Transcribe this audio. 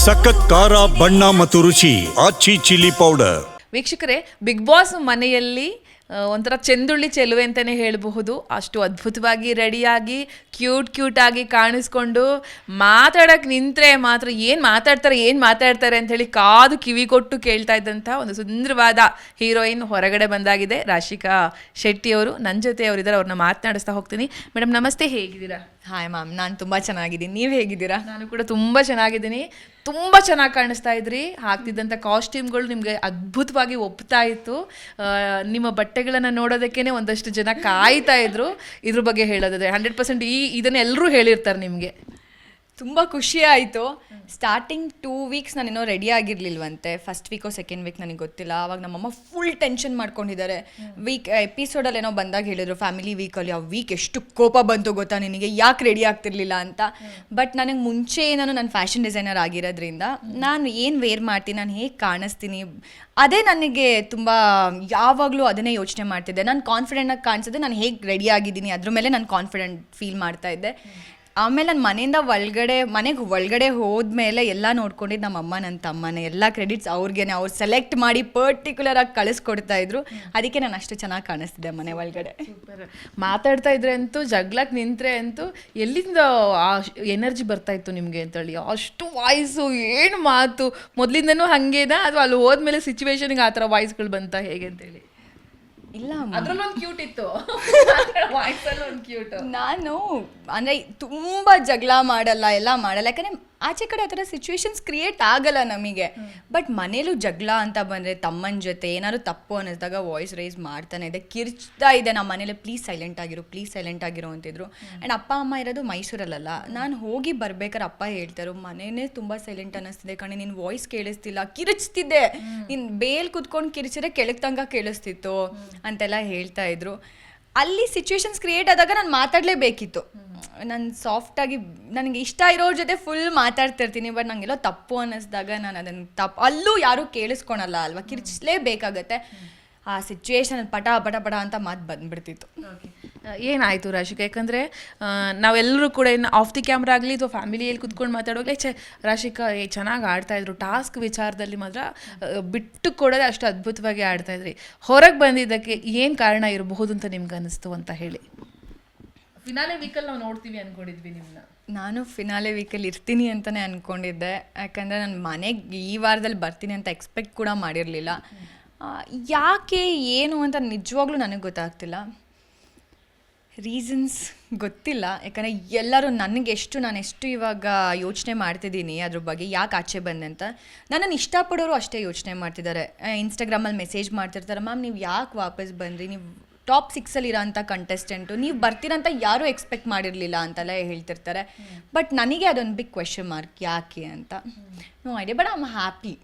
ಸಖತ್ ಖಾರ ಬಣ್ಣ ಮತ್ತು ರುಚಿ ಆಚಿ ಚಿಲ್ಲಿ ಪೌಡರ್. ವೀಕ್ಷಕರೇ, ಬಿಗ್ ಬಾಸ್ ಮನೆಯಲ್ಲಿ ಒಂಥರ ಚೆಂದುಳ್ಳಿ ಚೆಲುವೆ ಅಂತಲೇ ಹೇಳಬಹುದು. ಅಷ್ಟು ಅದ್ಭುತವಾಗಿ ರೆಡಿಯಾಗಿ ಕ್ಯೂಟ್ ಆಗಿ ಕಾಣಿಸ್ಕೊಂಡು ಮಾತಾಡೋಕ್ಕೆ ನಿಂತರೆ ಮಾತ್ರ ಏನು ಮಾತಾಡ್ತಾರೆ ಅಂಥೇಳಿ ಕಾದು ಕಿವಿ ಕೊಟ್ಟು ಕೇಳ್ತಾ ಇದ್ದಂಥ ಒಂದು ಸುಂದರವಾದ ಹೀರೋಯಿನ್ ಹೊರಗಡೆ ಬಂದಾಗಿದೆ. ರಾಶಿಕಾ ಶೆಟ್ಟಿ ಅವರು ನನ್ನ ಜೊತೆ ಅವರಿದ್ದಾರೆ. ಅವ್ರನ್ನ ಮಾತನಾಡಿಸ್ತಾ ಹೋಗ್ತೀನಿ. ಮೇಡಮ್ ನಮಸ್ತೆ, ಹೇಗಿದ್ದೀರಾ? ಹಾಯ್ ಮ್ಯಾಮ್, ನಾನು ತುಂಬ ಚೆನ್ನಾಗಿದ್ದೀನಿ. ನೀವು ಹೇಗಿದ್ದೀರಾ? ನಾನು ಕೂಡ ತುಂಬ ಚೆನ್ನಾಗಿದ್ದೀನಿ. ತುಂಬ ಚೆನ್ನಾಗಿ ಕಾಣಿಸ್ತಾ ಇದ್ರಿ. ಹಾಕ್ತಿದ್ದಂಥ ಕಾಸ್ಟ್ಯೂಮ್ಗಳು ನಿಮಗೆ ಅದ್ಭುತವಾಗಿ ಒಪ್ತಾ ಇತ್ತು. ನಿಮ್ಮ ಬಟ್ಟೆಗಳನ್ನು ನೋಡೋದಕ್ಕೇ ಒಂದಷ್ಟು ಜನ ಕಾಯ್ತಾ ಇದ್ರು. ಇದ್ರ ಬಗ್ಗೆ ಹೇಳೋದಾದ್ರೆ 100% ಇದನ್ನು ಎಲ್ಲರೂ ಹೇಳಿರ್ತಾರೆ ನಿಮಗೆ. ತುಂಬ ಖುಷಿ ಆಯಿತು. ಸ್ಟಾರ್ಟಿಂಗ್ 2 ವೀಕ್ಸ್ ನಾನೇನೋ ರೆಡಿ ಆಗಿರಲಿಲ್ವಂತೆ. ಫಸ್ಟ್ ವೀಕೋ ಸೆಕೆಂಡ್ ವೀಕ್ ನನಗೆ ಗೊತ್ತಿಲ್ಲ. ಆವಾಗ ನಮ್ಮಮ್ಮ ಫುಲ್ ಟೆನ್ಷನ್ ಮಾಡ್ಕೊಂಡಿದ್ದಾರೆ. ಎಪಿಸೋಡಲ್ಲಿ ಏನೋ ಬಂದಾಗ ಹೇಳಿದ್ರು ಫ್ಯಾಮಿಲಿ ವೀಕಲ್ಲಿ, ಆ ವೀಕ್ ಎಷ್ಟು ಕೋಪ ಬಂತು ಗೊತ್ತಾ ನಿನಗೆ, ಯಾಕೆ ರೆಡಿ ಆಗ್ತಿರ್ಲಿಲ್ಲ ಅಂತ. ಬಟ್ ನನಗೆ ಮುಂಚೆ ನಾನು ಫ್ಯಾಷನ್ ಡಿಸೈನರ್ ಆಗಿರೋದ್ರಿಂದ ನಾನು ಏನು ವೇರ್ ಮಾಡ್ತೀನಿ, ನಾನು ಹೇಗೆ ಕಾಣಿಸ್ತೀನಿ, ಅದೇ ನನಗೆ ತುಂಬ ಯಾವಾಗಲೂ ಅದನ್ನೇ ಯೋಚನೆ ಮಾಡ್ತಿದ್ದೆ. ನಾನು ಕಾನ್ಫಿಡೆಂಟಾಗಿ ಕಾಣಿಸಿದೆ, ನಾನು ಹೇಗೆ ರೆಡಿ ಆಗಿದ್ದೀನಿ ಅದ್ರ ಮೇಲೆ ನಾನು ಕಾನ್ಫಿಡೆಂಟ್ ಫೀಲ್ ಮಾಡ್ತಾ ಇದ್ದೆ. ಆಮೇಲೆ ನಾನು ಮನೆಯಿಂದ ಮನೆಗೆ ಒಳಗಡೆ ಹೋದ್ಮೇಲೆ ಎಲ್ಲ ನೋಡ್ಕೊಂಡಿದ್ದು ನಮ್ಮ ಅಮ್ಮ ನನ್ನ ತಮ್ಮನೇ. ಎಲ್ಲ ಕ್ರೆಡಿಟ್ಸ್ ಅವ್ರಿಗೇನೆ. ಅವ್ರು ಸೆಲೆಕ್ಟ್ ಮಾಡಿ ಪರ್ಟಿಕ್ಯುಲರಾಗಿ ಕಳಿಸ್ಕೊಡ್ತಾ ಇದ್ರು. ಅದಕ್ಕೆ ನಾನು ಅಷ್ಟು ಚೆನ್ನಾಗಿ ಕಾಣಿಸ್ತಿದ್ದೆ ಮನೆ ಒಳಗಡೆ. ಮಾತಾಡ್ತಾ ಇದ್ರೆ ಅಂತೂ, ಜಗ್ಲಕ್ಕೆ ನಿಂತರೆ ಅಂತೂ ಎಲ್ಲಿಂದ ಆ ಎನರ್ಜಿ ಬರ್ತಾ ಇತ್ತು ನಿಮಗೆ ಅಂತೇಳಿ, ಅಷ್ಟು ವಾಯ್ಸು, ಏನು ಮಾತು, ಮೊದಲಿಂದನೂ ಹಾಗೇನಾ ಅಥವಾ ಅಲ್ಲಿ ಹೋದ್ಮೇಲೆ ಸಿಚುವೇಶನ್ಗೆ ಆ ಥರ ವಾಯ್ಸ್ಗಳು ಬಂತ ಹೇಗೆ ಅಂತೇಳಿ? ಇಲ್ಲ, ಅದ್ರಲ್ಲೊಂದು ಕ್ಯೂಟ್ ಇತ್ತು, ವಾಯ್ಸಲ್ಲಿ ಒಂದು ಕ್ಯೂಟ್. ನಾನು ಅಂದರೆ ತುಂಬ ಜಗಳ ಮಾಡಲ್ಲ, ಎಲ್ಲ ಮಾಡಲ್ಲ. ಯಾಕಂದರೆ ಆಚೆ ಕಡೆ ಆ ಥರ ಸಿಚುವೇಶನ್ಸ್ ಕ್ರಿಯೇಟ್ ಆಗಲ್ಲ ನಮಗೆ. ಬಟ್ ಮನೇಲೂ ಜಗಳ ಅಂತ ಬಂದರೆ ತಮ್ಮನ ಜೊತೆ ಏನಾದ್ರು ತಪ್ಪು ಅನ್ನಿಸ್ದಾಗ ವಾಯ್ಸ್ ರೈಸ್ ಮಾಡ್ತಾನೆ ಇದೆ, ಕಿರ್ಚ್ತಾ ಇದೆ ನಮ್ಮ ಮನೇಲಿ. ಪ್ಲೀಸ್ ಸೈಲೆಂಟ್ ಆಗಿರು ಅಂತಿದ್ರು. ಆ್ಯಂಡ್ ಅಪ್ಪ ಅಮ್ಮ ಇರೋದು ಮೈಸೂರಲ್ಲ. ನಾನು ಹೋಗಿ ಬರ್ಬೇಕಾದ್ರೆ ಅಪ್ಪ ಹೇಳ್ತಾರೋ, ಮನೇನೇ ತುಂಬ ಸೈಲೆಂಟ್ ಅನ್ನಿಸ್ತಿದೆ ಕಣೆ, ನಿನ್ನ ವಾಯ್ಸ್ ಕೇಳಿಸ್ತಿಲ್ಲ, ಕಿರಿಚ್ತಿದ್ದೆ, ನೀನು ಬೇಲ್ ಕುತ್ಕೊಂಡು ಕಿರಿಚಿದ್ರೆ ಕೆಳಗೆ ತನಕ ಕೇಳಿಸ್ತಿತ್ತು ಅಂತೆಲ್ಲ ಹೇಳ್ತಾ ಇದ್ರು. ಅಲ್ಲಿ ಸಿಚುವೇಶನ್ಸ್ ಕ್ರಿಯೇಟ್ ಆದಾಗ ನಾನು ಮಾತಾಡಲೇಬೇಕಿತ್ತು. ನಾನು ಸಾಫ್ಟಾಗಿ ನನಗೆ ಇಷ್ಟ ಇರೋರ ಜೊತೆ ಫುಲ್ ಮಾತಾಡ್ತಿರ್ತೀನಿ. ಬಟ್ ನನಗೆಲ್ಲೋ ತಪ್ಪು ಅನ್ನಿಸ್ದಾಗ ನಾನು ಅದನ್ನು ಅಲ್ಲೂ ಯಾರೂ ಕೇಳಿಸ್ಕೊಳಲ್ಲ ಅಲ್ವಾ, ಕಿರ್ಚಲೇಬೇಕಾಗತ್ತೆ. ಆ ಸಿಚುವೇಶನ್ ಪಟ ಅಂತ ಮಾತು ಬಂದ್ಬಿಡ್ತಿತ್ತು. ಏನಾಯಿತು ರಾಶಿಕಾ? ಯಾಕಂದರೆ ನಾವೆಲ್ಲರೂ ಕೂಡ ಇನ್ನು ಆಫ್ ದಿ ಕ್ಯಾಮ್ರಾ ಆಗಲಿ ಅಥವಾ ಫ್ಯಾಮಿಲಿಯಲ್ಲಿ ಕುತ್ಕೊಂಡು ಮಾತಾಡೋಗ್ಲೇ ರಾಶಿಕಾ ಚೆನ್ನಾಗಿ ಆಡ್ತಾಯಿದ್ರು. ಟಾಸ್ಕ್ ವಿಚಾರದಲ್ಲಿ ಮಾತ್ರ ಬಿಟ್ಟು ಕೊಡೋದೇ ಅಷ್ಟು ಅದ್ಭುತವಾಗಿ ಆಡ್ತಾಯಿದ್ರಿ. ಹೊರಗೆ ಬಂದಿದ್ದಕ್ಕೆ ಏನು ಕಾರಣ ಇರಬಹುದು ಅಂತ ನಿಮ್ಗೆ ಅನ್ನಿಸ್ತು ಅಂತ ಹೇಳಿ? ಫಿನಾಲೆ ವೀಕಲ್ಲಿ ನಾವು ನೋಡ್ತೀವಿ ಅಂದ್ಕೊಂಡಿದ್ವಿ ನಿಮ್ಮನ್ನ. ನಾನು ಫಿನಾಲೆ ವೀಕಲ್ಲಿ ಇರ್ತೀನಿ ಅಂತಲೇ ಅಂದ್ಕೊಂಡಿದ್ದೆ. ಯಾಕಂದರೆ ನಾನು ಮನೆಗೆ ಈ ವಾರದಲ್ಲಿ ಬರ್ತೀನಿ ಅಂತ ಎಕ್ಸ್ಪೆಕ್ಟ್ ಕೂಡ ಮಾಡಿರಲಿಲ್ಲ. ಯಾಕೆ ಏನು ಅಂತ ನಿಜವಾಗ್ಲೂ ನನಗೆ ಗೊತ್ತಾಗ್ತಿಲ್ಲ. ರೀಸನ್ಸ್ ಗೊತ್ತಿಲ್ಲ. ಯಾಕಂದರೆ ಎಲ್ಲರೂ ನಾನು ಎಷ್ಟು ಇವಾಗ ಯೋಚನೆ ಮಾಡ್ತಿದ್ದೀನಿ ಅದ್ರ ಬಗ್ಗೆ, ಯಾಕೆ ಆಚೆ ಬಂದೆ ಅಂತ. ನನ್ನನ್ನು ಇಷ್ಟಪಡೋರು ಅಷ್ಟೇ ಯೋಚನೆ ಮಾಡ್ತಿದ್ದಾರೆ. ಇನ್ಸ್ಟಾಗ್ರಾಮಲ್ಲಿ ಮೆಸೇಜ್ ಮಾಡ್ತಿರ್ತಾರೆ, ಮ್ಯಾಮ್ ನೀವು ಯಾಕೆ ವಾಪಸ್ ಬಂದ್ರಿ, ನೀವು ಟಾಪ್ 6 ಇರೋ ಅಂಥ ಕಂಟೆಸ್ಟೆಂಟು, ನೀವು ಬರ್ತೀರಂತ ಯಾರೂ ಎಕ್ಸ್ಪೆಕ್ಟ್ ಮಾಡಿರಲಿಲ್ಲ ಅಂತೆಲ್ಲ ಹೇಳ್ತಿರ್ತಾರೆ. ಬಟ್ ನನಗೆ ಅದೊಂದು ಬಿಗ್ ಕ್ವೆಶ್ಚನ್ ಮಾರ್ಕ್, ಯಾಕೆ ಅಂತ. No idea, but I am happy.